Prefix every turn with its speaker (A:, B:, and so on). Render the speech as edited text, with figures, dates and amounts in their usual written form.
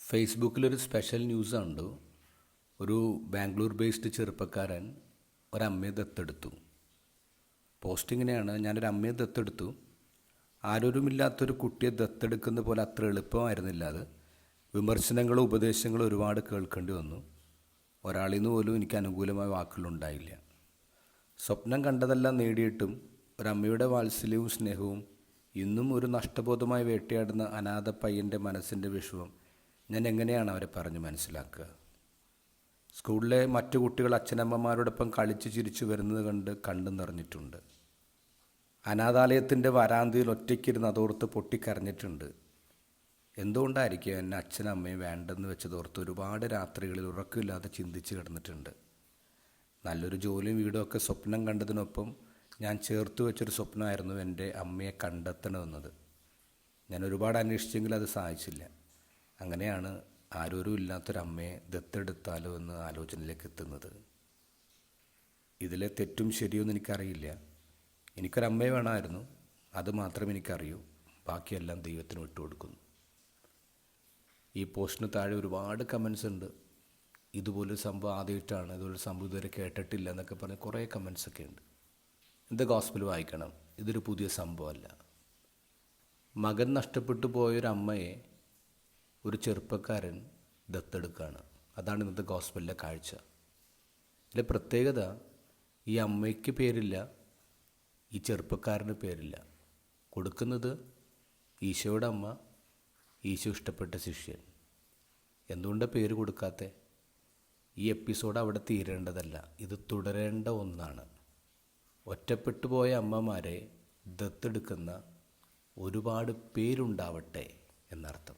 A: ഫേസ്ബുക്കിലൊരു special news കണ്ടു. ഒരു Bangalore based ചെറുപ്പക്കാരൻ ഒരമ്മയെ ദത്തെടുത്തു. പോസ്റ്റ് ഇങ്ങനെയാണ്: ഞാനൊരു അമ്മയെ ദത്തെടുത്തു. ആരോരുമില്ലാത്തൊരു കുട്ടിയെ ദത്തെടുക്കുന്ന പോലെ അത്ര എളുപ്പമായിരുന്നില്ല അത്. വിമർശനങ്ങളും ഉപദേശങ്ങളും ഒരുപാട് കേൾക്കേണ്ടി വന്നു. ഒരാളിൽ നിന്ന് പോലും എനിക്ക് അനുകൂലമായ വാക്കുകളുണ്ടായില്ല. സ്വപ്നം കണ്ടതെല്ലാം നേടിയിട്ടും ഒരമ്മയുടെ വാത്സല്യവും സ്നേഹവും ഇന്നും ഒരു നഷ്ടബോധമായി വേട്ടയാടുന്ന അനാഥ പയ്യൻ്റെ മനസ്സിൻ്റെ വിഷമം ഞാൻ എങ്ങനെയാണ് അവരെ പറഞ്ഞ് മനസ്സിലാക്കുക? സ്കൂളിലെ മറ്റു കുട്ടികൾ അച്ഛനമ്മമാരോടൊപ്പം കളിച്ച് ചിരിച്ചു വരുന്നത് കണ്ടു നിറഞ്ഞിട്ടുണ്ട്. അനാഥാലയത്തിൻ്റെ വരാന്തയിൽ ഒറ്റയ്ക്കിരുന്ന് അതോർത്ത് പൊട്ടിക്കരഞ്ഞിട്ടുണ്ട്. എന്തുകൊണ്ടായിരിക്കും എന്നെ അച്ഛനും അമ്മയും വേണ്ടെന്ന് വെച്ചതോർത്ത് ഒരുപാട് രാത്രികളിൽ ഉറക്കമില്ലാതെ ചിന്തിച്ച് കിടന്നിട്ടുണ്ട്. നല്ലൊരു ജോലിയും വീടും ഒക്കെ സ്വപ്നം കണ്ടതിനൊപ്പം ഞാൻ ചേർത്ത് വെച്ചൊരു സ്വപ്നമായിരുന്നു എൻ്റെ അമ്മയെ കണ്ടെത്തണമെന്നത്. ഞാൻ ഒരുപാട് അന്വേഷിച്ചെങ്കിലും അത് സാധിച്ചില്ല. അങ്ങനെയാണ് ആരോരും ഇല്ലാത്തൊരമ്മയെ ദത്തെടുത്താലോ എന്ന ആലോചനയിലേക്ക് എത്തുന്നത്. ഇതിലെ തെറ്റും ശരിയൊന്നും എനിക്കറിയില്ല. എനിക്കൊരമ്മയെ വേണമായിരുന്നു, അത് മാത്രമേ എനിക്കറിയൂ. ബാക്കിയെല്ലാം ദൈവത്തിന് വിട്ടുകൊടുക്കുന്നു. ഈ പോസ്റ്റിന് താഴെ ഒരുപാട് കമൻസ് ഉണ്ട്. ഇതുപോലൊരു സംഭവം ആദ്യമായിട്ടാണ്, ഇതുപോലൊരു സംഭവം ഇതുവരെ കേട്ടിട്ടില്ല എന്നൊക്കെ പറഞ്ഞ് കുറേ കമൻസൊക്കെ ഉണ്ട്. എന്ത് ഗോസ്പൽ വായിക്കണം, ഇതൊരു പുതിയ സംഭവമല്ല. മകൻ നഷ്ടപ്പെട്ടു പോയൊരമ്മയെ ഒരു ചെറുപ്പക്കാരൻ ദത്തെടുക്കുകയാണ്. അതാണ് ഇന്നത്തെ ഗോസ്പലിലെ കാഴ്ച. ഇതിലെ പ്രത്യേകത, ഈ അമ്മയ്ക്ക് പേരില്ല, ഈ ചെറുപ്പക്കാരന് പേരില്ല. കൊടുക്കുന്നത് ഈശോയുടെ അമ്മ, ഈശോ ഇഷ്ടപ്പെട്ട ശിഷ്യൻ. എന്തുകൊണ്ടാണ് പേര് കൊടുക്കാത്തത്? ഈ എപ്പിസോഡ് അവിടെ തീരേണ്ടതല്ല, ഇത് തുടരേണ്ട ഒന്നാണ്. ഒറ്റപ്പെട്ടു പോയ അമ്മമാരെ ദത്തെടുക്കുന്ന ഒരുപാട് പേരുണ്ടാവട്ടെ എന്നർത്ഥം.